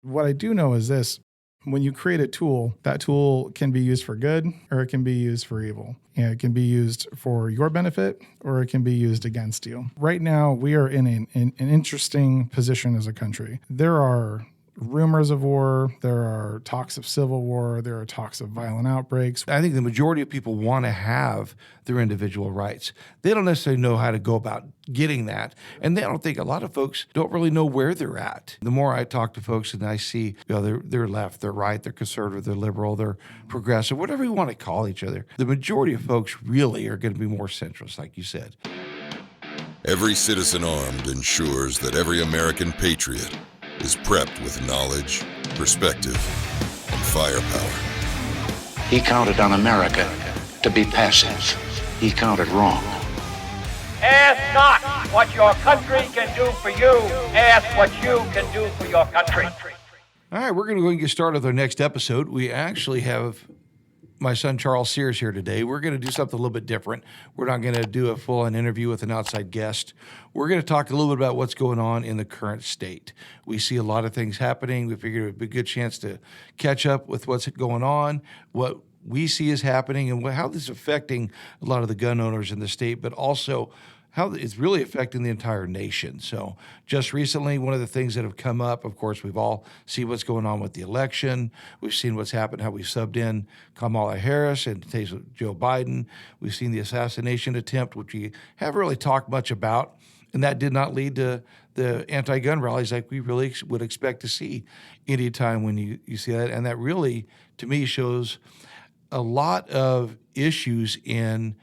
What I do know is this: when you create a tool, that tool can be used for good or it can be used for evil. And it can be used for your benefit or it can be used against you. Right now, we are in an interesting position as a country. There are rumors of war, there are talks of civil war, there are talks of violent outbreaks. I think the majority of people want to have their individual rights. They don't necessarily know how to go about getting that. And they don't think a lot of folks don't really know where they're at. The more I talk to folks and I see, they're left, they're right, they're conservative, they're liberal, they're progressive, whatever you want to call each other, the majority of folks really are going to be more centrist, like you said. Every citizen armed ensures that every American patriot is prepped with knowledge, perspective, and firepower. He counted on America to be passive. He counted wrong. Ask not what your country can do for you. Ask what you can do for your country. All right, we're going to go and get started with our next episode. We actually have my son, Charles Sears, here today. We're going to do something a little bit different. We're not going to do a full-on interview with an outside guest. We're going to talk a little bit about what's going on in the current state. We see a lot of things happening. We figured it would be a good chance to catch up with what's going on, what we see is happening, and how this is affecting a lot of the gun owners in the state, but also how it's really affecting the entire nation. So just recently, one of the things that have come up, of course, we've all seen what's going on with the election. We've seen what's happened, how we subbed in Kamala Harris and today's Joe Biden. We've seen the assassination attempt, which we haven't really talked much about, and that did not lead to the anti-gun rallies like we really would expect to see anytime when you see that. And that really, to me, shows a lot of issues in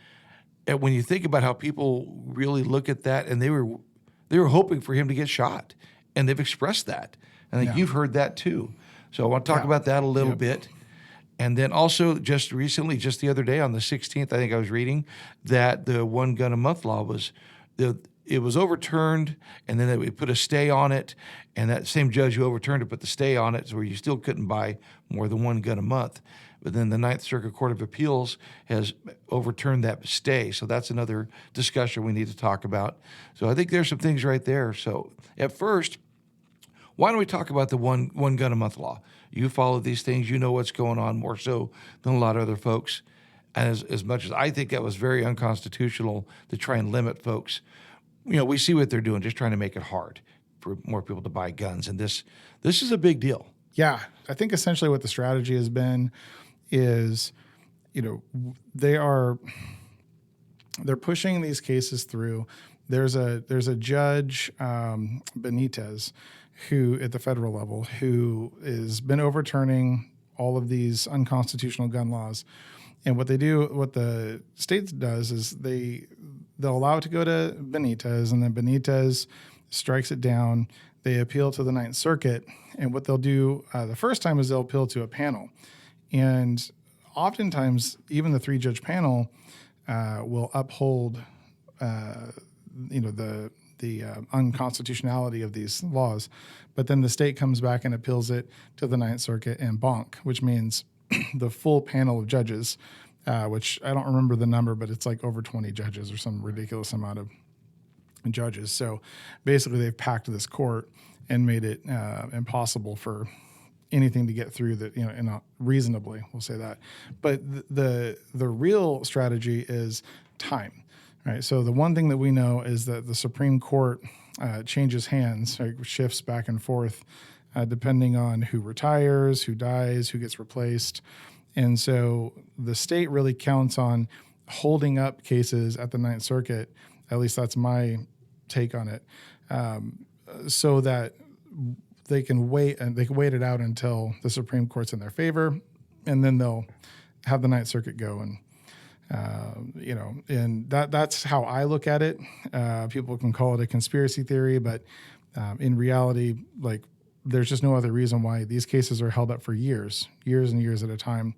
and when you think about how people really look at that, and they were hoping for him to get shot, and they've expressed that. I think you've heard that too. So I want to talk about that a little bit. And then also just recently, just the other day on the 16th, I think I was reading that the one gun a month law it was overturned, and then they put a stay on it, and that same judge who overturned it put the stay on it, so you still couldn't buy more than one gun a month. But then the Ninth Circuit Court of Appeals has overturned that stay, so that's another discussion we need to talk about. So I think there's some things right there. So at first, why don't we talk about the one gun a month law? You follow these things, you know what's going on more so than a lot of other folks. And as much as I think that was very unconstitutional to try and limit folks, we see what they're doing, just trying to make it hard for more people to buy guns. And this is a big deal. Yeah, I think essentially what the strategy has been is, they're pushing these cases through. There's a judge, Benitez, who at the federal who has been overturning all of these unconstitutional gun laws. And what the state does is they'll allow it to go to Benitez, and then Benitez strikes it down. They appeal to the Ninth Circuit, and what they'll do the first time is they'll appeal to a panel. And oftentimes, even the three-judge panel will uphold, the unconstitutionality of these laws. But then the state comes back and appeals it to the Ninth Circuit and bonk, which means the full panel of judges, which I don't remember the number, but it's like over 20 judges or some ridiculous amount of judges. So basically, they've packed this court and made it impossible for anything to get through that, reasonably, we'll say that. But the real strategy is time, right? So the one thing that we know is that the Supreme Court changes hands, right, shifts back and forth, depending on who retires, who dies, who gets replaced. And so the state really counts on holding up cases at the Ninth Circuit, at least that's my take on it, so that they can wait it out until the Supreme Court's in their favor, and then they'll have the Ninth Circuit go. And, and that's how I look at it. People can call it a conspiracy theory, but in reality, there's just no other reason why these cases are held up for years and years at a time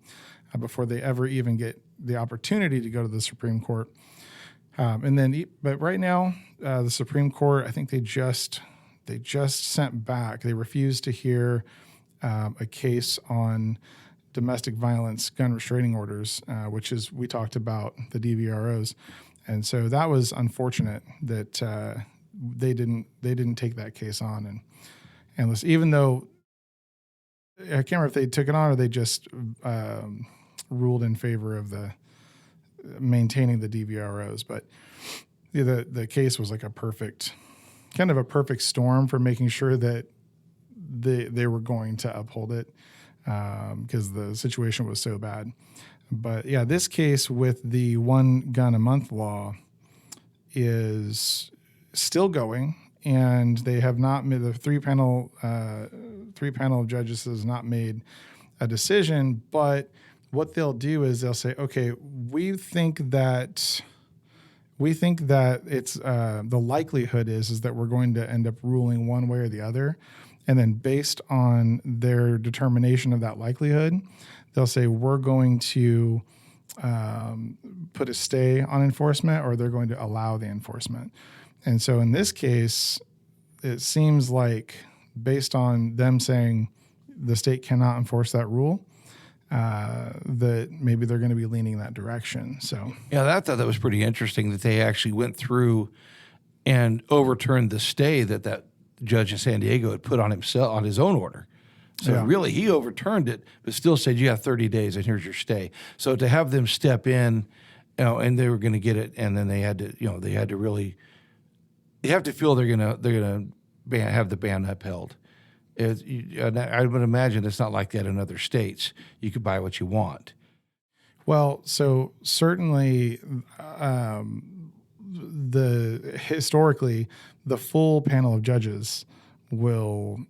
before they ever even get the opportunity to go to the Supreme Court. But right now, the Supreme Court, I think they just sent back. They refused to hear a case on domestic violence gun restraining orders, which is, we talked about the DVROs, and so that was unfortunate that they didn't take that case on. And even though I can't remember if they took it on or they just ruled in favor of the maintaining the DVROs. But the case was like a perfect storm for making sure that they were going to uphold it because the situation was so bad. But yeah, this case with the 1 gun a month law is still going, and they have not made the three panel of judges has not made a decision. But what they'll do is they'll say, okay, we think that it's the likelihood is that we're going to end up ruling one way or the other. And then based on their determination of that likelihood, they'll say we're going to put a stay on enforcement, or they're going to allow the enforcement. And so in this case, it seems like based on them saying the state cannot enforce that rule, that maybe they're going to be leaning that direction. So yeah, I thought that was pretty interesting that they actually went through and overturned the stay that judge in San Diego had put on himself on his own order. So Yeah. really, he overturned it, but still said you have 30 days and here's your stay. So to have them step in, and they were going to get it, and then they had to feel they're going to have the ban upheld. And I would imagine it's not like that in other states. You could buy what you want. Well, so certainly, historically, the full panel of judges will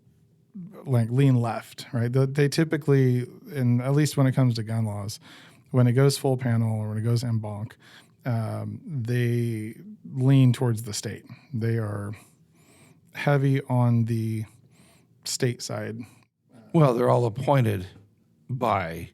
lean left, right? They typically, and at least when it comes to gun laws, when it goes full panel or when it goes en banc, they lean towards the state. They are heavy on the state side. Well, they're all appointed by,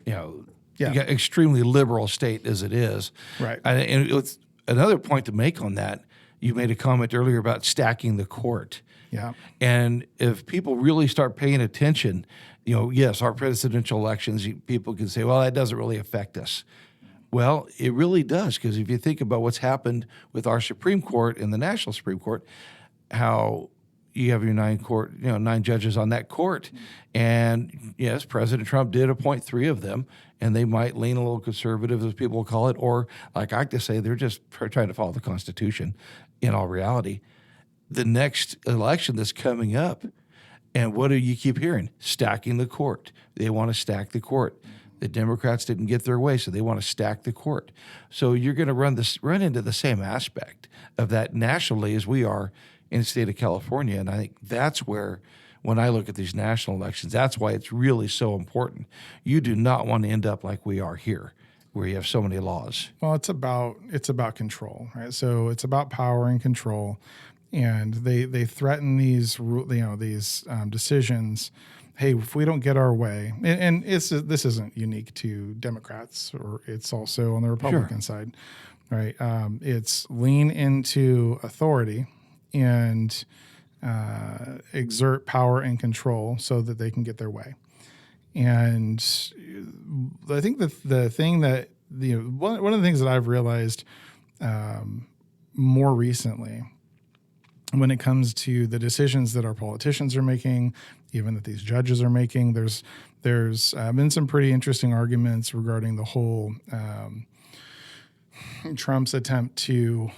Yeah. you got extremely liberal state as it is. Right. And it's another point to make on that. You made a comment earlier about stacking the court. Yeah. And if people really start paying attention, yes, our presidential elections, people can say, well, that doesn't really affect us. Well, it really does, because if you think about what's happened with our Supreme Court and the National Supreme Court, how you have your 9 judges on that court. And yes, President Trump did appoint 3 of them, and they might lean a little conservative, as people will call it, or like I like to say, they're just trying to follow the Constitution in all reality. The next election that's coming up, and what do you keep hearing? Stacking the court. They want to stack the court. The Democrats didn't get their way, so they want to stack the court. So you're going to run into the same aspect of that nationally as we are in the state of California. And I think that's where, when I look at these national elections, that's why it's really so important. You do not want to end up like we are here, where you have so many laws. Well, it's about control, right? So it's about power and control, and they threaten these decisions. Hey, if we don't get our way, and this isn't unique to Democrats, or it's also on the Republican side, right? It's lean into authority and exert power and control so that they can get their way. And I think the thing that one of the things that I've realized more recently, when it comes to the decisions that our politicians are making, even that these judges are making, there's been some pretty interesting arguments regarding the whole Trump's attempt to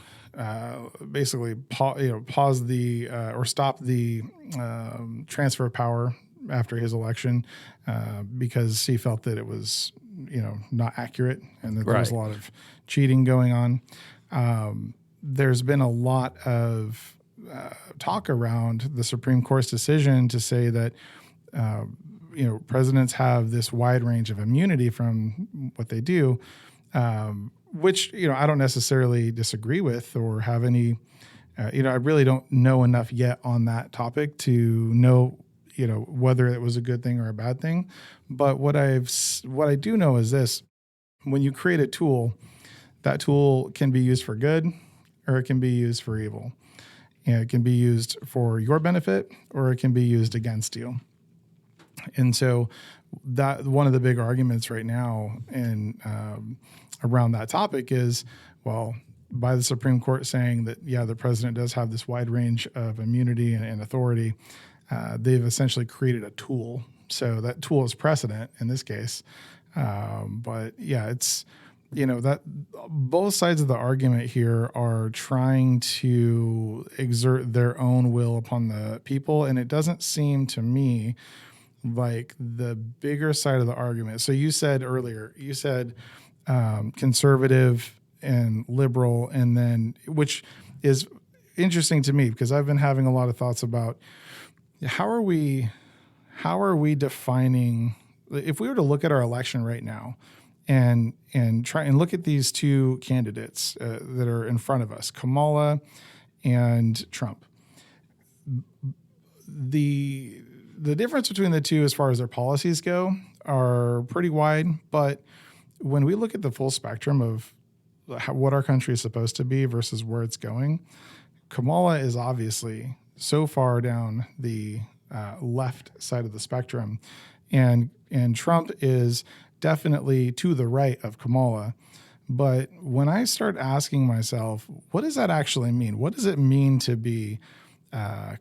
basically pause the or stop the transfer of power after his election because he felt that it was not accurate and that there was a lot of cheating going on. There's been a lot of talk around the Supreme Court's decision to say that presidents have this wide range of immunity from what they do, which I don't necessarily disagree with or have any. I really don't know enough yet on that topic to know whether it was a good thing or a bad thing. But what I do know is this: when you create a tool, that tool can be used for good or it can be used for evil. It can be used for your benefit or it can be used against you. And so that one of the big arguments right now and around that topic is, well, by the Supreme Court saying that, the president does have this wide range of immunity and authority, they've essentially created a tool. So that tool is precedent in this case. But yeah, it's, that both sides of the argument here are trying to exert their own will upon the people. And it doesn't seem to me like the bigger side of the argument. So you said earlier, conservative and liberal, and then, which is interesting to me because I've been having a lot of thoughts about how are we defining, if we were to look at our election right now and try and look at these two candidates that are in front of us, Kamala and Trump. The difference between the two as far as their policies go are pretty wide, but when we look at the full spectrum of what our country is supposed to be versus where it's going, Kamala is obviously so far down the left side of the spectrum, and Trump is definitely to the right of Kamala. But when I start asking myself, what does that actually mean? What does it mean to be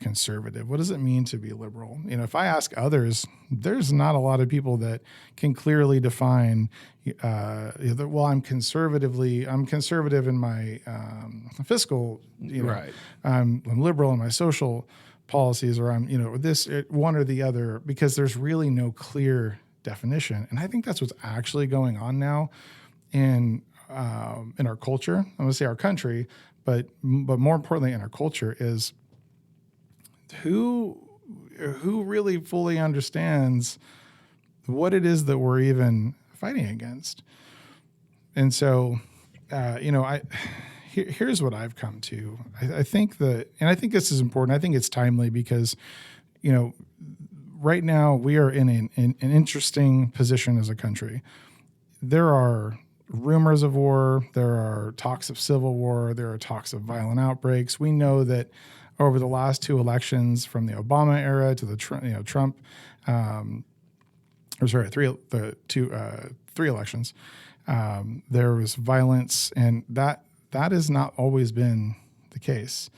conservative? What does it mean to be liberal? If I ask others, there's not a lot of people that can clearly define, well, I'm conservative in my fiscal, Right. I'm liberal in my social policies, or I'm, this one or the other, because there's really no clear definition. And I think that's what's actually going on now in our culture. I'm going to say our country, but more importantly in our culture is who really fully understands what it is that we're even fighting against. And so, here's what I've come to. I think this is important. I think it's timely because, right now we are in an interesting position as a country. There are rumors of war. There are talks of civil war. There are talks of violent outbreaks. We know that over the last two elections, from the Obama era to the Trump, three elections, there was violence, and that has not always been the case.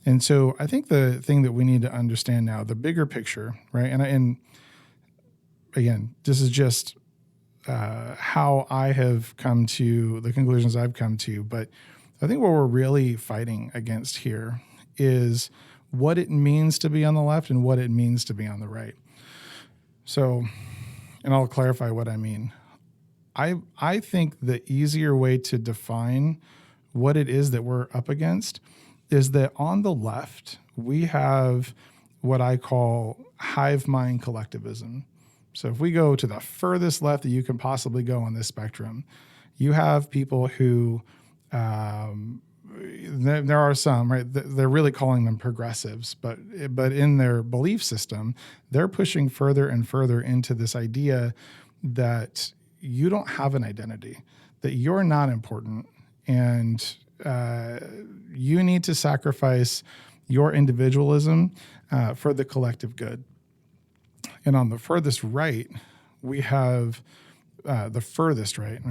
And so I think the thing that we need to understand now, the bigger picture, right? And again, this is just how I have come to the conclusions I've come to, but I think what we're really fighting against here is what it means to be on the left and what it means to be on the right. So, and I'll clarify what I mean. I think the easier way to define what it is that we're up against is that on the left, we have what I call hive mind collectivism. So if we go to the furthest left that you can possibly go on this spectrum, you have people who, there are some, right? They're really calling them progressives, but in their belief system, they're pushing further and further into this idea that you don't have an identity, that you're not important, and you need to sacrifice your individualism for the collective good. And on the furthest right, we have the furthest right?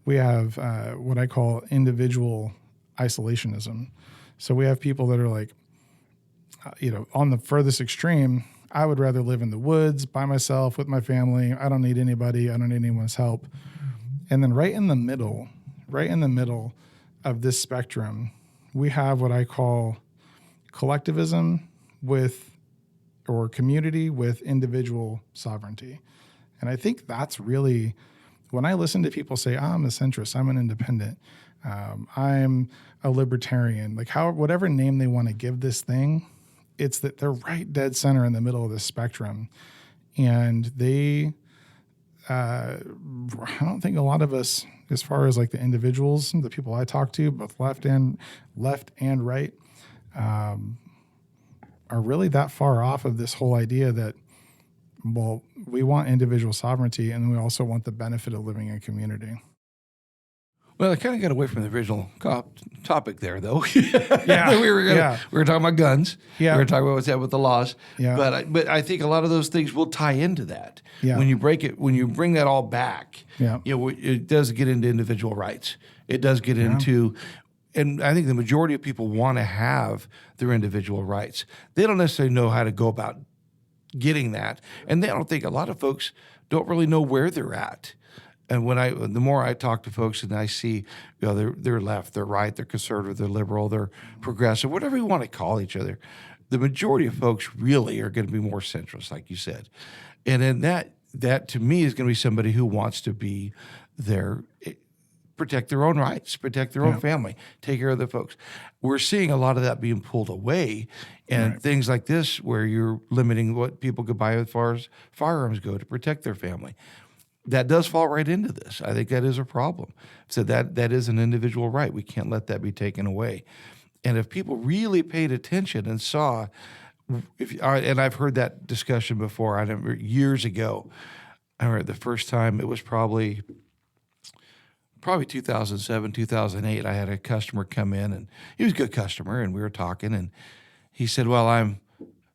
We have what I call individual isolationism. So we have people that are like, on the furthest extreme, I would rather live in the woods by myself with my family. I don't need anybody. I don't need anyone's help. And then right in the middle of this spectrum, we have what I call collectivism or community with individual sovereignty. And I think that's really, when I listen to people say, I'm a centrist, I'm an independent, I'm a libertarian, like whatever name they want to give this thing, it's that they're right dead center in the middle of the spectrum. And they, I don't think a lot of us, as far as like the individuals, the people I talk to, both left and right, are really that far off of this whole idea that, well, we want individual sovereignty and we also want the benefit of living in community. Well, I kind of got away from the original topic there, though. Yeah, we were talking about guns. Yeah, we were talking about what's happening with the laws. Yeah, but I think a lot of those things will tie into that. Yeah, when you bring that all back. Yeah, it does get into individual rights. It does get into, and I think the majority of people want to have their individual rights. They don't necessarily know how to go about getting that. And I don't think a lot of folks don't really know where they're at. And the more I talk to folks and I see, they're left, they're right, they're conservative, they're liberal, they're progressive, whatever you want to call each other, the majority of folks really are going to be more centrist, like you said. And then that to me is going to be somebody who wants to be protect their own rights, protect their own family, take care of the folks. We're seeing a lot of that being pulled away, and things like this where you're limiting what people could buy as far as firearms go to protect their family. That does fall right into this. I think that is a problem. So that is an individual right. We can't let that be taken away. And if people really paid attention and saw, and I've heard that discussion before. I remember years ago. I remember the first time, it was probably 2007, 2008. I had a customer come in, and he was a good customer, and we were talking, and he said, "Well, I'm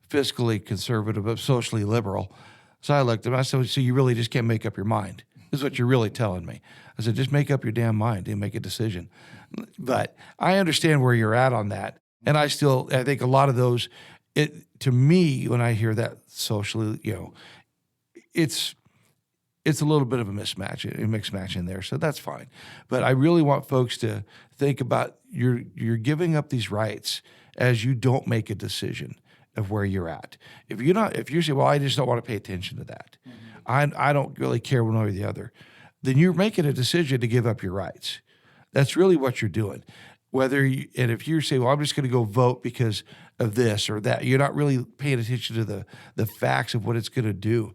fiscally conservative but socially liberal." So I looked at him. I said, "So you really just can't make up your mind? This is what you're really telling me." I said, "Just make up your damn mind and make a decision." But I understand where you're at on that. And I think a lot of those, to me, when I hear that socially, it's a little bit of a mixed match in there. So that's fine. But I really want folks to think about you're giving up these rights as you don't make a decision of where you're at. If you say, "Well, I just don't want to pay attention to that. I don't really care one way or the other," then you're making a decision to give up your rights. That's really what you're doing. And if you say, "Well, I'm just going to go vote because of this or that," you're not really paying attention to the facts of what it's going to do.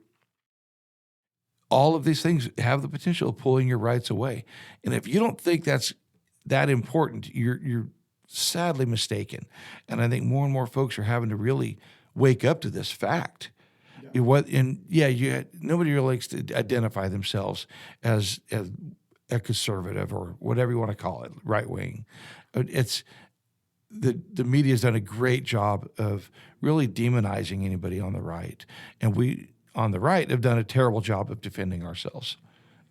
All of these things have the potential of pulling your rights away. And if you don't think that's that important, you're sadly mistaken. And I think more and more folks are having to really wake up to this fact. Nobody really likes to identify themselves as a conservative or whatever you want to call it, right wing. It's the media has done a great job of really demonizing anybody on the right, and we on the right have done a terrible job of defending ourselves.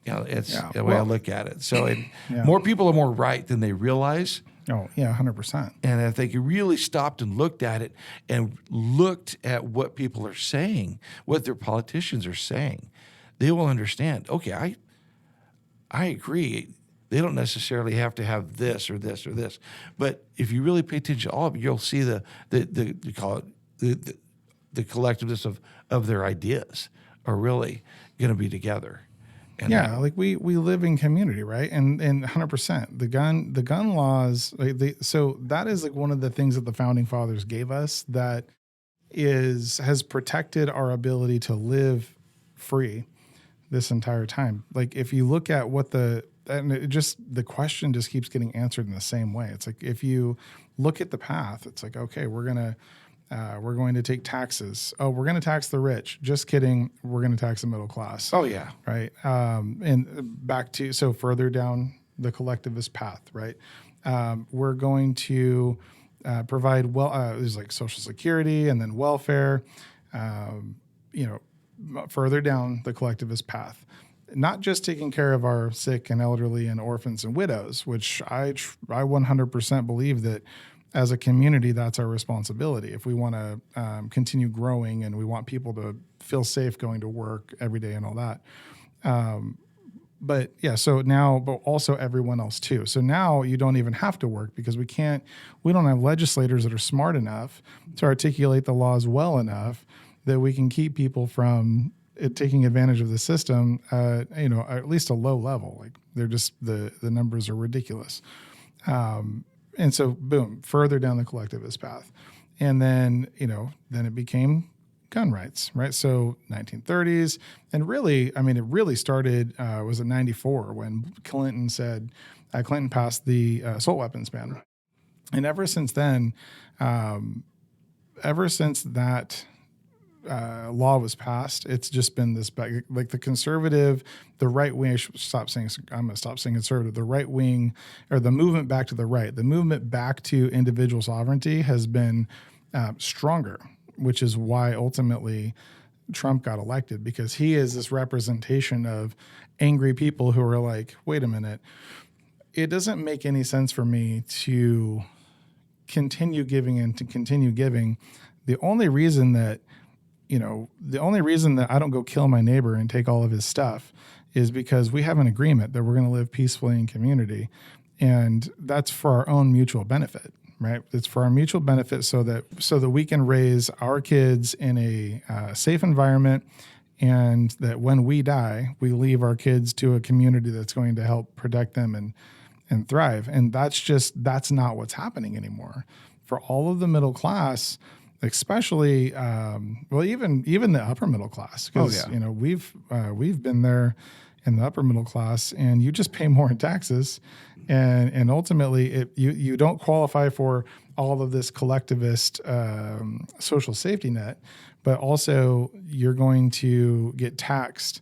It's the way I look at it. So more people are more right than they realize. Oh, yeah, 100%. And if they really stopped and looked at it and looked at what people are saying, what their politicians are saying, they will understand, okay, I agree. They don't necessarily have to have this or this or this. But if you really pay attention to all of it, you'll see the collectiveness of their ideas are really going to be together. And like we live in community, right? And 100%. The gun laws, so that is like one of the things that the founding fathers gave us that has protected our ability to live free this entire time. Like if you look at the question just keeps getting answered in the same way. It's like if you look at the path, it's like, okay, we're going to take taxes. Oh, we're going to tax the rich. Just kidding. We're going to tax the middle class. Oh yeah. Right. And back to, so further down the collectivist path, right? We're going to provide, there's like Social Security and then welfare, further down the collectivist path. Not just taking care of our sick and elderly and orphans and widows, which I 100% believe that as a community, that's our responsibility. If we want to continue growing and we want people to feel safe going to work every day and all that. But also everyone else too. So now you don't even have to work because we don't have legislators that are smart enough to articulate the laws well enough that we can keep people from taking advantage of the system, at least a low level. Like they're just, the numbers are ridiculous. And so, boom, further down the collectivist path. And then, then it became gun rights, right? So 1930s. And really, it really started, was in 94 when Clinton passed the assault weapons ban. And ever since then, law was passed, it's just been this like the conservative, the right wing. I'm going to stop saying conservative. The right wing, or the movement back to the right, the movement back to individual sovereignty has been stronger, which is why ultimately Trump got elected, because he is this representation of angry people who are like, wait a minute, it doesn't make any sense for me to continue giving and to continue giving. The only reason that the only reason that I don't go kill my neighbor and take all of his stuff is because we have an agreement that we're going to live peacefully in community. And that's for our own mutual benefit, right? It's for our mutual benefit so that we can raise our kids in a safe environment, and that when we die, we leave our kids to a community that's going to help protect them and thrive. And that's not what's happening anymore. For all of the middle class, especially, even the upper middle class, because we've been there in the upper middle class, and you just pay more in taxes, and ultimately you don't qualify for all of this collectivist social safety net, but also you're going to get taxed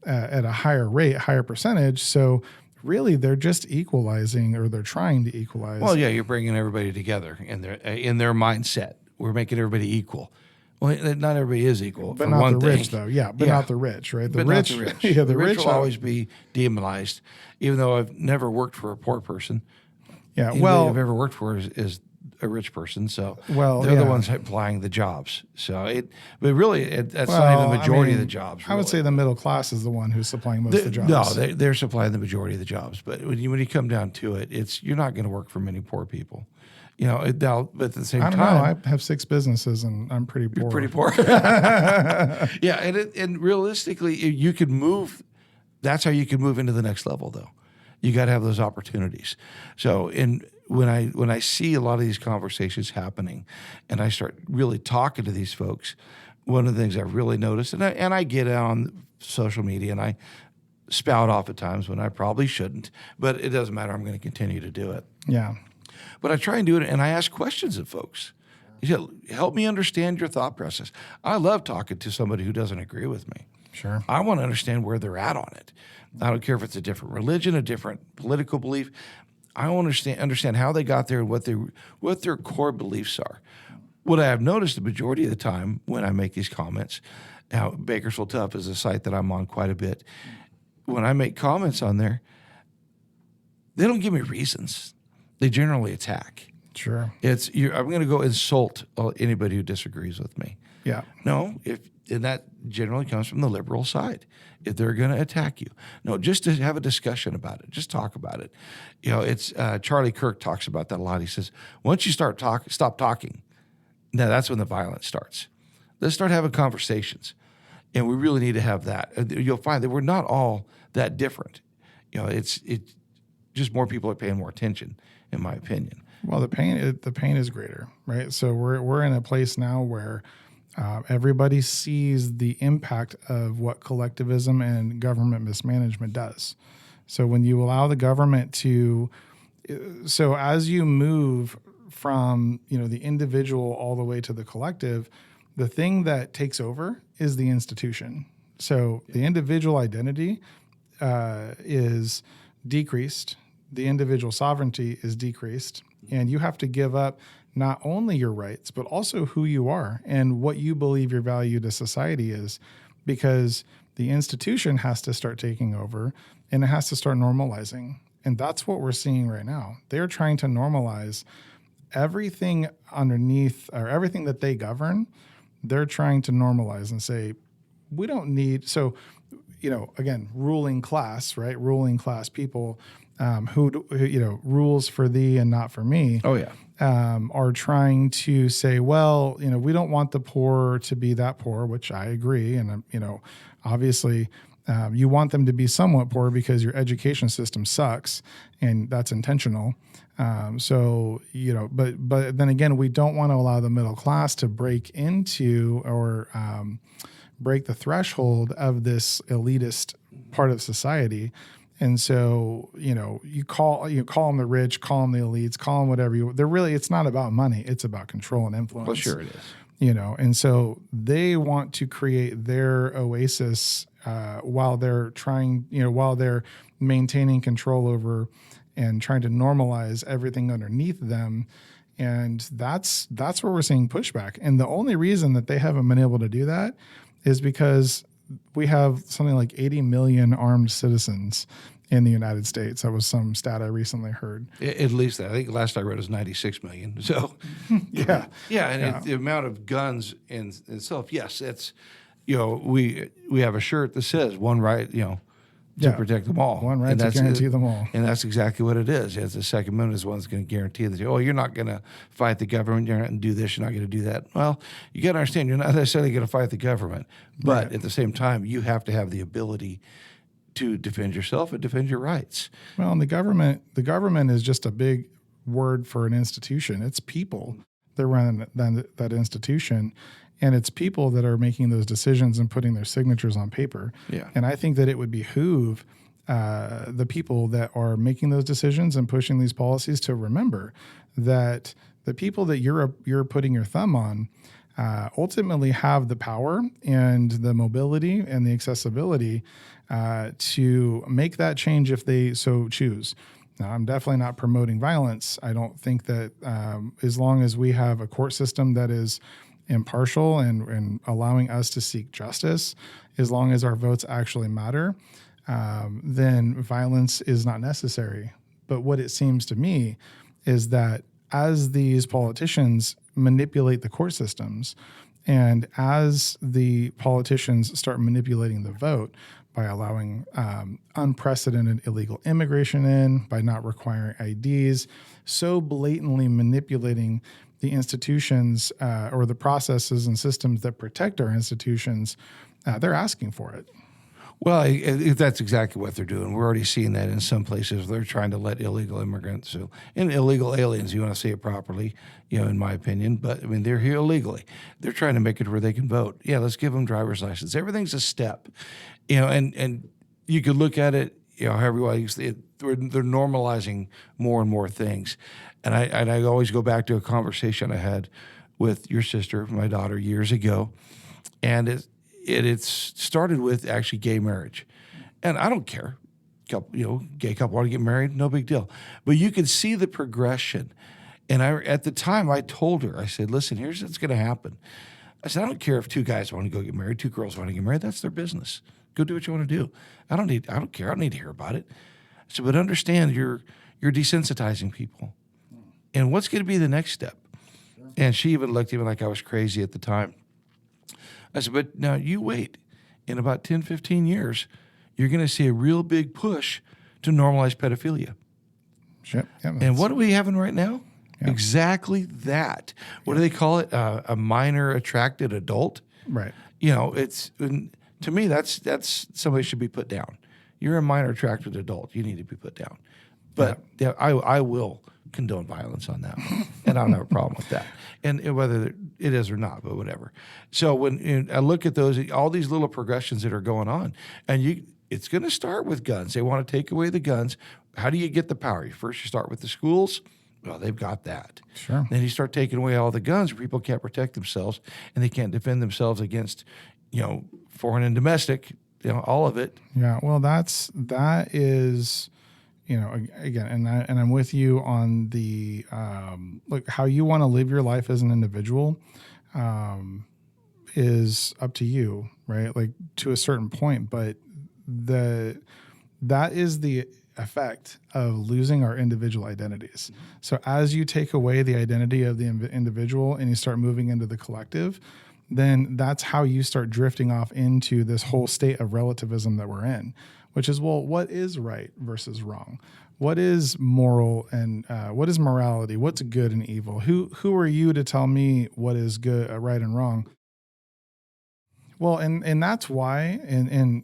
at a higher rate, higher percentage. So really, they're just equalizing, or they're trying to equalize. Well, yeah, you're bringing everybody together in their mindset. We're making everybody equal. Well, not everybody is equal. But not the rich, though. Yeah, but not the rich, right? Not the rich. Yeah, the rich will always be demonized, even though I've never worked for a poor person. Yeah, Anybody I've ever worked for is a rich person, so they're the ones applying the jobs. So but really, that's not even the majority of the jobs. Really. I would say the middle class is the one who's supplying most of the jobs. No, they're supplying the majority of the jobs. But when you come down to it, you're not going to work for many poor people. But at the same time, I don't know. I have 6 businesses, and I'm pretty poor. You're pretty poor. Yeah, and realistically, you could move. That's how you can move into the next level, though. You got to have those opportunities. So, when I see a lot of these conversations happening, and I start really talking to these folks, one of the things I've really noticed, and I get on social media and I spout off at times when I probably shouldn't, but it doesn't matter. I'm going to continue to do it. Yeah. But I try and do it, and I ask questions of folks. Help me understand your thought process. I love talking to somebody who doesn't agree with me. Sure. I want to understand where they're at on it. I don't care if it's a different religion, a different political belief. I want to understand how they got there and what their core beliefs are. What I have noticed the majority of the time when I make these comments, now Bakersfield Tough is a site that I'm on quite a bit. When I make comments on there, they don't give me reasons. They generally attack. Sure. I'm going to go insult anybody who disagrees with me. Yeah. No, and that generally comes from the liberal side. If they're going to attack you, no, just to have a discussion about it, just talk about it. It's Charlie Kirk talks about that a lot. He says, once you stop talking, now that's when the violence starts. Let's start having conversations, and we really need to have that. You'll find that we're not all that different. It's just more people are paying more attention, in my opinion. Well, the pain is greater, right? So we're in a place now where everybody sees the impact of what collectivism and government mismanagement does. So when you allow the government as you move from the individual all the way to the collective, the thing that takes over is the institution. So the individual identity is decreased. The individual sovereignty is decreased, and you have to give up not only your rights, but also who you are and what you believe your value to society is, because the institution has to start taking over and it has to start normalizing. And that's what we're seeing right now. They're trying to normalize everything underneath, or everything that they govern. They're trying to normalize and say, we don't need, again, ruling class, right? Ruling class people who rules for thee and not for me. Oh, yeah. Are trying to say, well, we don't want the poor to be that poor, which I agree. And, obviously you want them to be somewhat poor because your education system sucks, and that's intentional. But then again, we don't want to allow the middle class to break into or break the threshold of this elitist part of society. And so, you call them the rich, call them the elites, call them whatever it's not about money. It's about control and influence. Well, sure it is. And so they want to create their oasis while they're while they're maintaining control over and trying to normalize everything underneath them. And that's where we're seeing pushback. And the only reason that they haven't been able to do that is because we have something like 80 million armed citizens in the United States. That was some stat I recently heard. At least that. I think last I read was 96 million. So, Yeah. The amount of guns in itself, yes, it's, we have a shirt that says one right, to protect them all. One right to guarantee them all. And that's exactly what it is. It's the Second Amendment is one that's going to guarantee that, you're not going to fight the government, you're not going to do this, you're not going to do that. Well, you got to understand, you're not necessarily going to fight the government, but at the same time, you have to have the ability to defend yourself and defend your rights. Well, and the government is just a big word for an institution. It's people that run that institution, and it's people that are making those decisions and putting their signatures on paper. Yeah. And I think that it would behoove the people that are making those decisions and pushing these policies to remember that the people that you're putting your thumb on ultimately have the power and the mobility and the accessibility to make that change if they so choose. Now, I'm definitely not promoting violence. I don't think that as long as we have a court system that is impartial and allowing us to seek justice, as long as our votes actually matter, then violence is not necessary. But what it seems to me is that as these politicians manipulate the court systems, and as the politicians start manipulating the vote by allowing unprecedented illegal immigration in, by not requiring IDs, so blatantly manipulating the institutions or the processes and systems that protect our institutions, they're asking for it. Well, that's exactly what they're doing. We're already seeing that in some places. They're trying to let illegal immigrants, and illegal aliens, you want to say it properly, in my opinion, but I mean, they're here illegally. They're trying to make it where they can vote. Yeah, let's give them driver's license. Everything's a step, and you could look at it, however you want. They're normalizing more and more things. And I always go back to a conversation I had with your sister, my daughter, years ago, and it started with actually gay marriage, and I don't care, gay couple want to get married, no big deal, but you could see the progression. And at the time I told her, I said, listen, here's what's going to happen. I said, I don't care if two guys want to go get married, two girls want to get married, that's their business. Go do what you want to do. I don't care. I don't need to hear about it. I said, but understand you're desensitizing people. And what's going to be the next step? Sure. And she even looked at me like I was crazy at the time. I said, but now you wait. In about 10, 15 years, you're going to see a real big push to normalize pedophilia. Sure. Yeah, and what are we having right now? Yeah. Exactly that. What do they call it? A minor attracted adult? Right. To me, that's somebody should be put down. You're a minor attracted adult. You need to be put down. But I will condone violence on that one, and I don't have a problem with that. And whether it is or not, but whatever. So when I look at all these little progressions that are going on, and it's going to start with guns. They want to take away the guns. How do you get the power? First, you start with the schools. Well, they've got that. Sure. Then you start taking away all the guns where people can't protect themselves, and they can't defend themselves against, foreign and domestic, all of it. Yeah. Well, that is. Again, and I'm with you on the look, how you want to live your life as an individual is up to you, right? Like to a certain point, but that is the effect of losing our individual identities. So as you take away the identity of the individual and you start moving into the collective, then that's how you start drifting off into this whole state of relativism that we're in, which is, well, what is right versus wrong? What is moral and what is morality? What's good and evil? Who are you to tell me what is good, right and wrong? Well, and that's why, and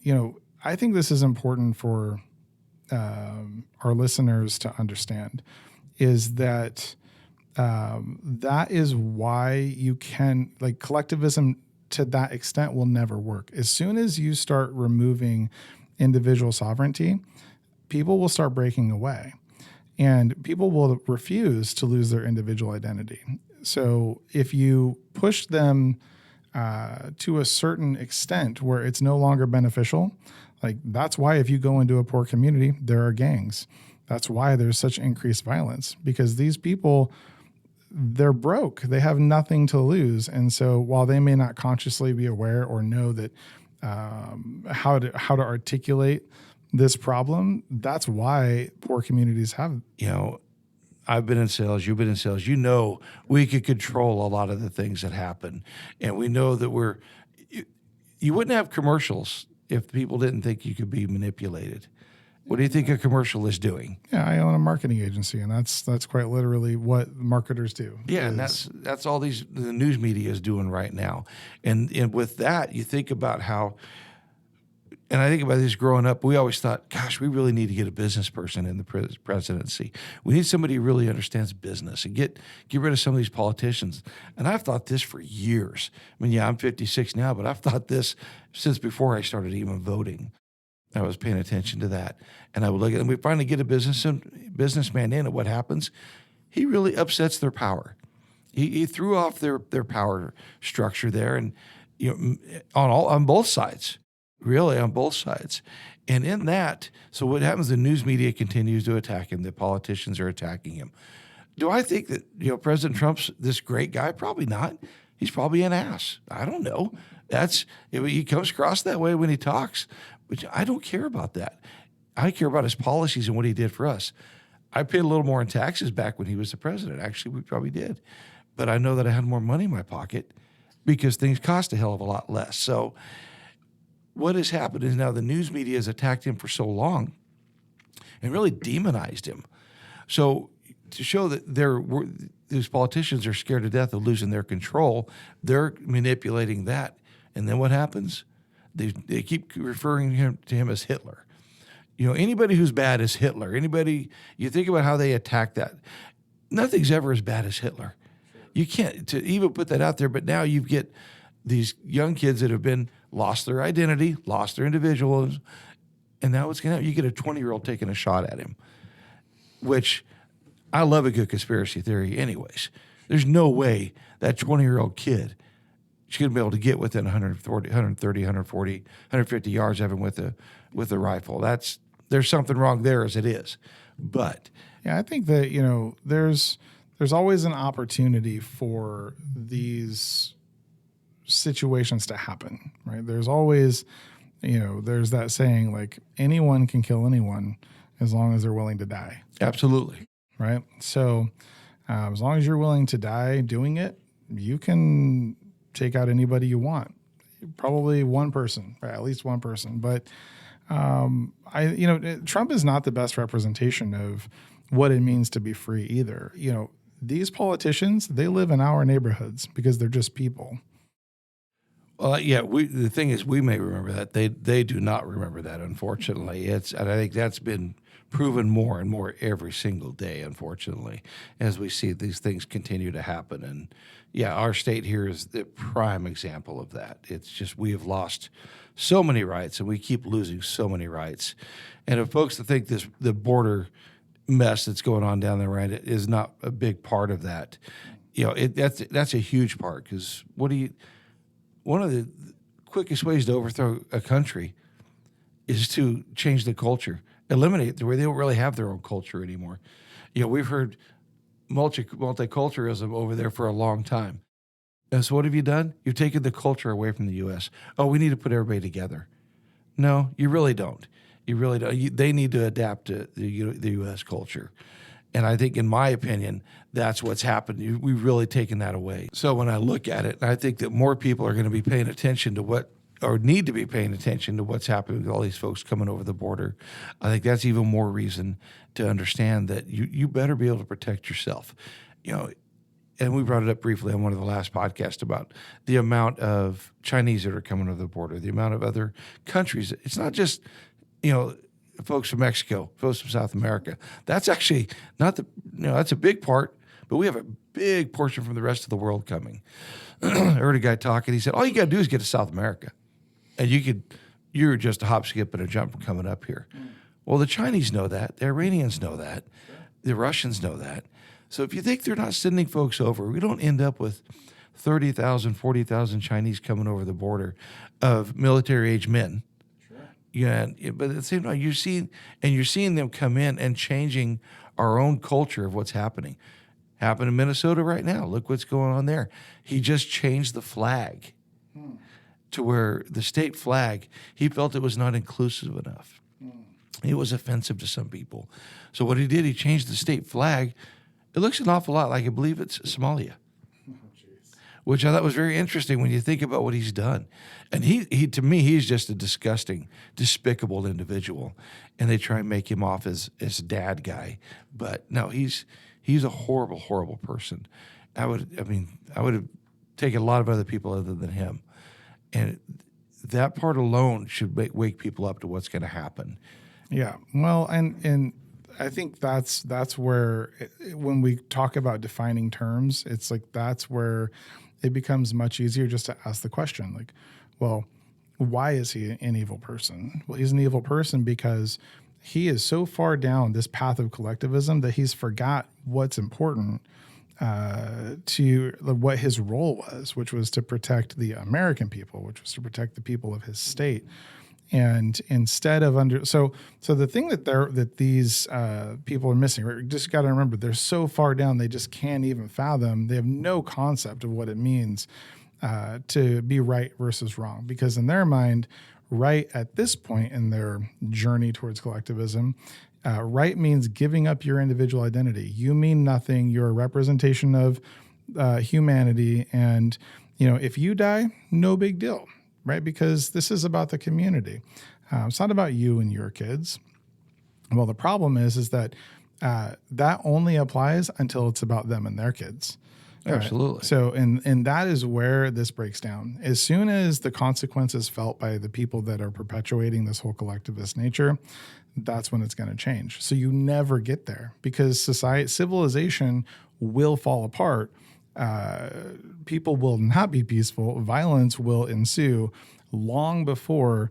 I think this is important for our listeners to understand, is that that is why you can, like, collectivism to that extent will never work. As soon as you start removing individual sovereignty, people will start breaking away, and people will refuse to lose their individual identity. So if you push them to a certain extent where it's no longer beneficial, like that's why if you go into a poor community, there are gangs. That's why there's such increased violence, because these people, they're broke. They have nothing to lose. And so while they may not consciously be aware or know that how to articulate this problem. That's why poor communities have. I've been in sales, you've been in sales. We could control a lot of the things that happen. And we know that you wouldn't have commercials if people didn't think you could be manipulated. What do you think a commercial is doing? Yeah, I own a marketing agency, and that's quite literally what marketers do. Yeah, and that's all the news media is doing right now. And with that, you think about how, and I think about this growing up, we always thought, gosh, we really need to get a business person in the presidency. We need somebody who really understands business and get rid of some of these politicians. And I've thought this for years. I mean, yeah, I'm 56 now, but I've thought this since before I started even voting. I was paying attention to that. And I would look at, and we finally get a businessman in, and what happens? He really upsets their power. He threw off their power structure there, and on both sides. Really, on both sides. And in that, so what happens, the news media continues to attack him. The politicians are attacking him. Do I think that, President Trump's this great guy? Probably not. He's probably an ass. I don't know. He comes across that way when he talks, but I don't care about that. I care about his policies and what he did for us. I paid a little more in taxes back when he was the president. Actually, we probably did. But I know that I had more money in my pocket because things cost a hell of a lot less. So what has happened is now the news media has attacked him for so long and really demonized him. So to show that these politicians are scared to death of losing their control, they're manipulating that. And then what happens? They keep referring to him as Hitler. Anybody who's bad is Hitler. You think about how they attack that. Nothing's ever as bad as Hitler. You can't to even put that out there, but now you get these young kids that have lost their identity, lost their individualism, and now what's going to happen? You get a 20-year-old taking a shot at him, which I love a good conspiracy theory anyways. There's no way that 20-year-old kid is going to be able to get within 130, 140, 150 yards of him with a rifle. There's something wrong there as it is. But yeah, I think that, there's always an opportunity for these situations to happen, right? There's always, there's that saying, like, anyone can kill anyone as long as they're willing to die. Absolutely. Right? So as long as you're willing to die doing it, you can take out anybody you want. Probably one person, right? At least one person. But Trump is not the best representation of what it means to be free either. These politicians, they live in our neighborhoods because they're just people. Well, yeah. The thing is, we may remember that. They do not remember that, unfortunately. And I think that's been proven more and more every single day, unfortunately, as we see these things continue to happen. And yeah, our state here is the prime example of that. It's just we have lost so many rights, and we keep losing so many rights. And if folks that think the border mess that's going on down there, right, is not a big part of that, that's a huge part. Because one of the quickest ways to overthrow a country is to change the culture, eliminate it to where they don't really have their own culture anymore. We've heard multiculturalism over there for a long time. And so what have you done? You've taken the culture away from the U.S. Oh, we need to put everybody together. No, you really don't. You really don't. They need to adapt to the U.S. culture. And I think, in my opinion, that's what's happened. We've really taken that away. So when I look at it, I think that more people are going to be paying attention to need to be paying attention to what's happening with all these folks coming over the border. I think that's even more reason to understand that you better be able to protect yourself. And we brought it up briefly on one of the last podcasts about the amount of Chinese that are coming over the border, the amount of other countries. It's not just, folks from Mexico, folks from South America. That's actually not that's a big part, but we have a big portion from the rest of the world coming. I heard a guy talking. He said, all you got to do is get to South America, and you're just a hop, skip, and a jump from coming up here. Well, the Chinese know that. The Iranians know that. The Russians know that. So if you think they're not sending folks over, we don't end up with 30,000, 40,000 Chinese coming over the border of military-age men. Sure. Yeah, but at the same time, you're seeing them come in and changing our own culture of what's happening. Happened in Minnesota right now. Look what's going on there. He just changed the flag. to where the state flag, he felt it was not inclusive enough. It was offensive to some people. So what he did, he changed the state flag. It looks an awful lot like, I believe it's Somalia, which I thought was very interesting when you think about what he's done. And he to me, he's just a disgusting, despicable individual. And they try and make him off as dad guy. But no, he's a horrible, horrible person. I would have taken a lot of other people other than him. And that part alone should wake people up to what's going to happen. Yeah. Well, and I think that's where when we talk about defining terms, it's like that's where it becomes much easier just to ask the question, like, well, why is he an evil person? Well, he's an evil person because he is so far down this path of collectivism that he's forgot what's important to what his role was, which was to protect the American people, which was to protect the people of his state. And instead of so the thing that these people are missing, right? Just got to remember, they're so far down they just can't even fathom. They have no concept of what it means to be right versus wrong, because in their mind, right at this point in their journey towards collectivism, right means giving up your individual identity. You mean nothing. You're a representation of humanity, and if you die, no big deal. Right? Because this is about the community. It's not about you and your kids. Well, the problem is that that only applies until it's about them and their kids. Absolutely. Right? So, and that is where this breaks down. As soon as the consequences felt by the people that are perpetuating this whole collectivist nature, that's when it's going to change. So you never get there because civilization will fall apart. People will not be peaceful. Violence will ensue long before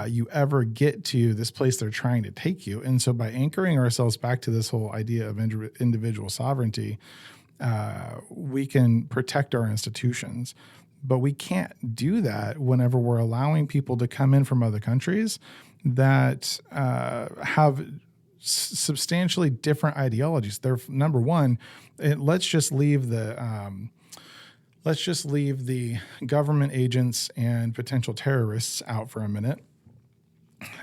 you ever get to this place they're trying to take you. And so by anchoring ourselves back to this whole idea of individual sovereignty, we can protect our institutions. But we can't do that whenever we're allowing people to come in from other countries that have substantially different ideologies. They're number one. Let's just leave the government agents and potential terrorists out for a minute,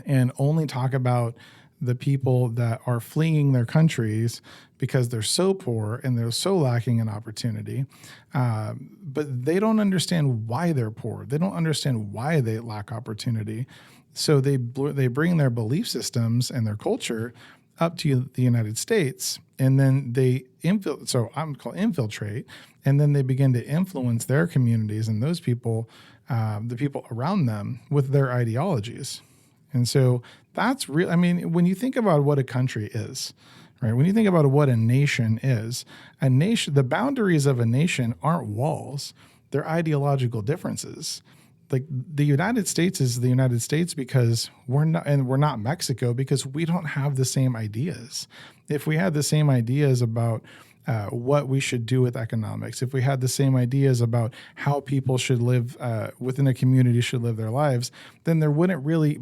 and only talk about the people that are fleeing their countries because they're so poor and they're so lacking in opportunity. But they don't understand why they're poor. They don't understand why they lack opportunity. So they bring their belief systems and their culture up to the United States, and then they infiltrate, and then they begin to influence their communities and those people, the people around them, with their ideologies. And so that's real. I mean, when you think about what a country is, right? When you think about what a nation is, the boundaries of a nation aren't walls; they're ideological differences. Like the United States is the United States because we're not Mexico because we don't have the same ideas. If we had the same ideas about what we should do with economics, if we had the same ideas about how people should live within a community should live their lives, then there wouldn't really